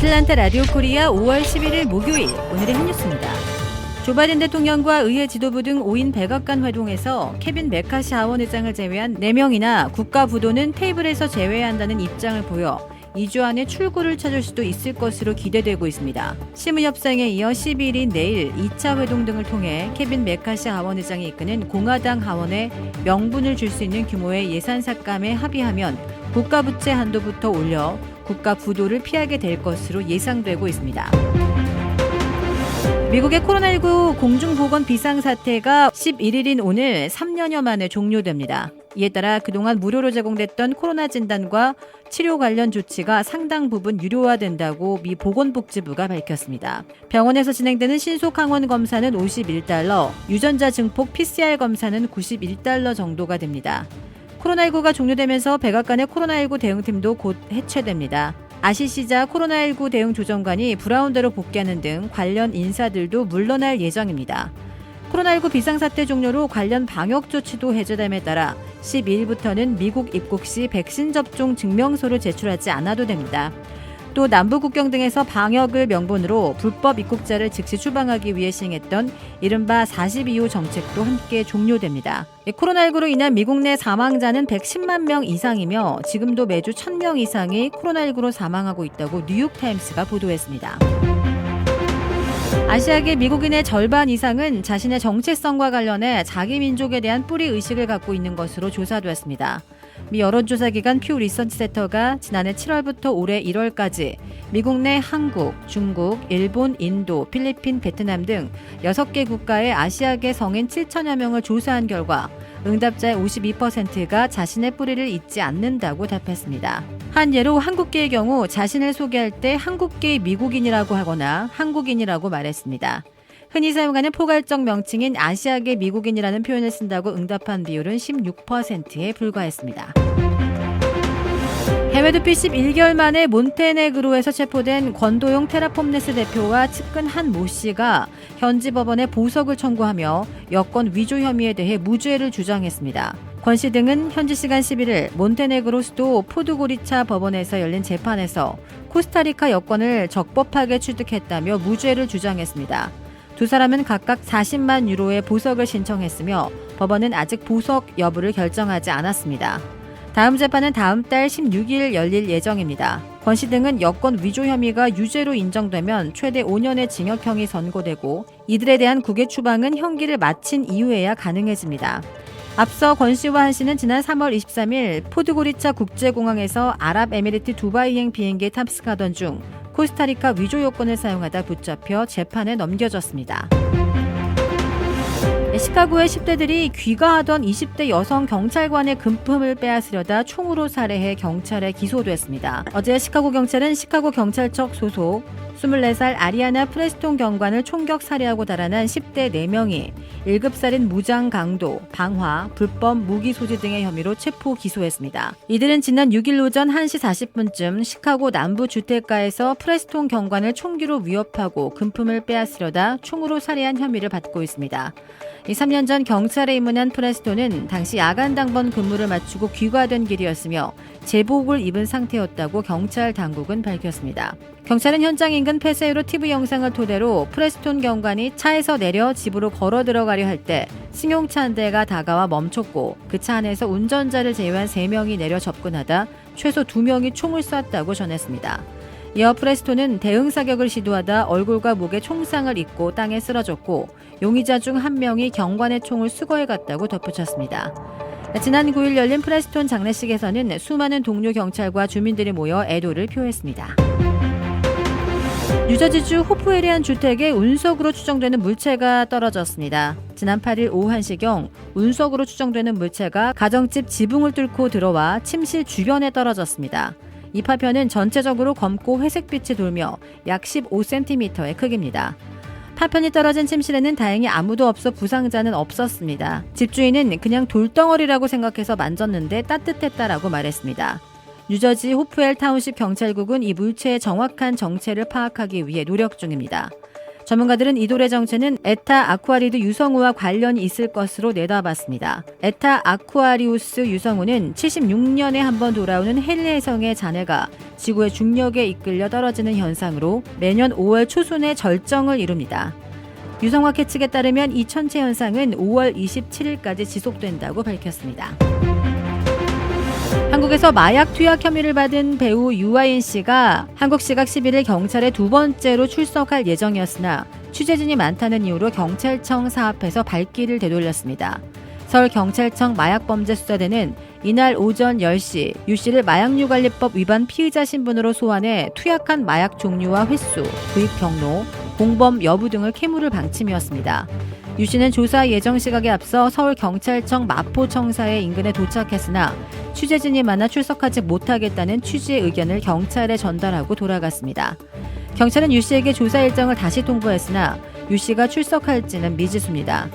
애틀란타 라디오 코리아 5월 11일 목요일 오늘의 핫뉴스입니다. 조 바이든 대통령과 의회 지도부 등 5인 백악관 회동에서 케빈 메카시 하원 의장을 제외한 4명이나 국가 부도는 테이블에서 제외해야 한다는 입장을 보여 2주 안에 출구를 찾을 수도 있을 것으로 기대되고 있습니다. 실무협상에 이어 12일인 내일 2차 회동 등을 통해 케빈 메카시 하원 의장이 이끄는 공화당 하원에 명분을 줄 수 있는 규모의 예산 삭감에 합의하면 국가부채 한도부터 올려 국가 부도를 피하게 될 것으로 예상되고 있습니다. 미국의 코로나19 공중보건 비상사태가 11일인 오늘 3년여 만에 종료됩니다. 이에 따라 그동안 무료로 제공됐던 코로나 진단과 치료 관련 조치가 상당 부분 유료화된다고 미 보건복지부가 밝혔습니다. 병원에서 진행되는 신속항원 검사는 $51, 유전자 증폭 PCR 검사는 $91 정도가 됩니다. 코로나19가 종료되면서 백악관의 코로나19 대응팀도 곧 해체됩니다. 아시시자 코로나19 대응 조정관이 브라운대로 복귀하는 등 관련 인사들도 물러날 예정입니다. 코로나19 비상사태 종료로 관련 방역 조치도 해제됨에 따라 12일부터는 미국 입국 시 백신 접종 증명서를 제출하지 않아도 됩니다. 또 남부 국경 등에서 방역을 명분으로 불법 입국자를 즉시 추방하기 위해 시행했던 이른바 42호 정책도 함께 종료됩니다. 코로나19로 인한 미국 내 사망자는 110만 명 이상이며 지금도 매주 1,000명 이상이 코로나19로 사망하고 있다고 뉴욕타임스가 보도했습니다. 아시아계 미국인의 절반 이상은 자신의 정체성과 관련해 자기 민족에 대한 뿌리 의식을 갖고 있는 것으로 조사되었습니다. 미 여론조사기관 퓨 리서치 센터가 지난해 7월부터 올해 1월까지 미국 내 한국, 중국, 일본, 인도, 필리핀, 베트남 등 6개 국가의 아시아계 성인 7천여 명을 조사한 결과 응답자의 52%가 자신의 뿌리를 잊지 않는다고 답했습니다. 한 예로 한국계의 경우 자신을 소개할 때 한국계 미국인이라고 하거나 한국인이라고 말했습니다. 흔히 사용하는 포괄적 명칭인 아시아계 미국인이라는 표현을 쓴다고 응답한 비율은 16%에 불과했습니다. 해외 도피 11개월 만에 몬테네그로에서 체포된 권도용 테라폼네스 대표와 측근 한 모 씨가 현지 법원에 보석을 청구하며 여권 위조 혐의에 대해 무죄를 주장했습니다. 권 씨 등은 현지 시간 11일 몬테네그로 수도 포드고리차 법원에서 열린 재판에서 코스타리카 여권을 적법하게 취득했다며 무죄를 주장했습니다. 두 사람은 각각 40만 유로의 보석을 신청했으며 법원은 아직 보석 여부를 결정하지 않았습니다. 다음 재판은 다음 달 16일 열릴 예정입니다. 권 씨 등은 여권 위조 혐의가 유죄로 인정되면 최대 5년의 징역형이 선고되고 이들에 대한 국외 추방은 형기를 마친 이후에야 가능해집니다. 앞서 권 씨와 한 씨는 지난 3월 23일 포드고리차 국제공항에서 아랍에미리트 두바이행 비행기에 탑승하던 중 코스타리카 위조 요건을 사용하다 붙잡혀 재판에 넘겨졌습니다. 시카고의 10대들이 귀가하던 20대 여성 경찰관의 금품을 빼앗으려다 총으로 살해해 경찰에 기소됐습니다. 어제 시카고 경찰은 시카고 경찰청 소속 24살 아리아나 프레스톤 경관을 총격 살해하고 달아난 10대 4명이 1급살인 무장 강도, 방화, 불법 무기 소지 등의 혐의로 체포 기소했습니다. 이들은 지난 6일 오전 1시 40분쯤 시카고 남부 주택가에서 프레스톤 경관을 총기로 위협하고 금품을 빼앗으려다 총으로 살해한 혐의를 받고 있습니다. 3년 전 경찰에 입문한 프레스톤은 당시 야간 당번 근무를 마치고 귀가된 길이었으며 제복을 입은 상태였다고 경찰 당국은 밝혔습니다. 경찰은 현장 인근 폐쇄로 TV 영상을 토대로 프레스톤 경관이 차에서 내려 집으로 걸어 들어가려 할 때 승용차 한 대가 다가와 멈췄고 그 차 안에서 운전자를 제외한 3명이 내려 접근하다 최소 2명이 총을 쐈다고 전했습니다. 이어 프레스톤은 대응 사격을 시도하다 얼굴과 목에 총상을 입고 땅에 쓰러졌고 용의자 중 1명이 경관의 총을 수거해 갔다고 덧붙였습니다. 지난 9일 열린 프레스톤 장례식에서는 수많은 동료 경찰과 주민들이 모여 애도를 표했습니다. 뉴저지주 호프웰의 한 주택에 운석으로 추정되는 물체가 떨어졌습니다. 지난 8일 오후 1시경 운석으로 추정되는 물체가 가정집 지붕을 뚫고 들어와 침실 주변에 떨어졌습니다. 이 파편은 전체적으로 검고 회색빛이 돌며 약 15cm의 크기입니다. 파편이 떨어진 침실에는 다행히 아무도 없어 부상자는 없었습니다. 집주인은 그냥 돌덩어리라고 생각해서 만졌는데 따뜻했다라고 말했습니다. 뉴저지 호프웰 타운십 경찰국은 이 물체의 정확한 정체를 파악하기 위해 노력 중입니다. 전문가들은 이돌의 정체는 에타 아쿠아리드 유성우와 관련이 있을 것으로 내다봤습니다. 에타 아쿠아리우스 유성우는 76년에 한 번 돌아오는 헨리 해성의 잔해가 지구의 중력에 이끌려 떨어지는 현상으로 매년 5월 초순에 절정을 이룹니다. 유성화계 측에 따르면 이 천체 현상은 5월 27일까지 지속된다고 밝혔습니다. 한국에서 마약 투약 혐의를 받은 배우 유아인 씨가 한국 시각 11일 경찰에 두 번째로 출석할 예정이었으나 취재진이 많다는 이유로 경찰청 사앞에서 발길을 되돌렸습니다. 서울경찰청 마약범죄수사대는 이날 오전 10시 유 씨를 마약류관리법 위반 피의자 신분으로 소환해 투약한 마약 종류와 횟수, 구입 경로, 공범 여부 등을 캐물을 방침이었습니다. 유 씨는 조사 예정 시각에 앞서 서울경찰청 마포청사의 인근에 도착했으나 취재진이 많아 출석하지 못하겠다는 취지의 의견을 경찰에 전달하고 돌아갔습니다. 경찰은 유 씨에게 조사 일정을 다시 통보했으나 유 씨가 출석할지는 미지수입니다.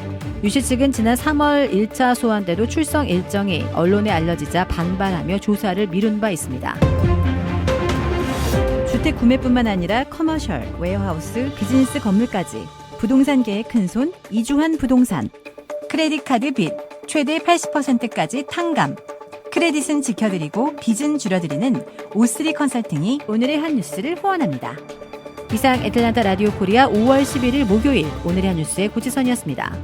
유 씨 측은 지난 3월 1차 소환 때도 출석 일정이 언론에 알려지자 반발하며 조사를 미룬 바 있습니다. 주택 구매뿐만 아니라 커머셜, 웨어하우스, 비즈니스 건물까지 부동산계의 큰손 이주환 부동산. 크레딧 카드 빚 최대 80%까지 탕감. 크레딧은 지켜드리고 빚은 줄여드리는 O3 컨설팅이 오늘의 한 뉴스를 후원합니다. 이상 애틀란타 라디오 코리아 5월 11일 목요일 오늘의 한 뉴스의 고지선이었습니다.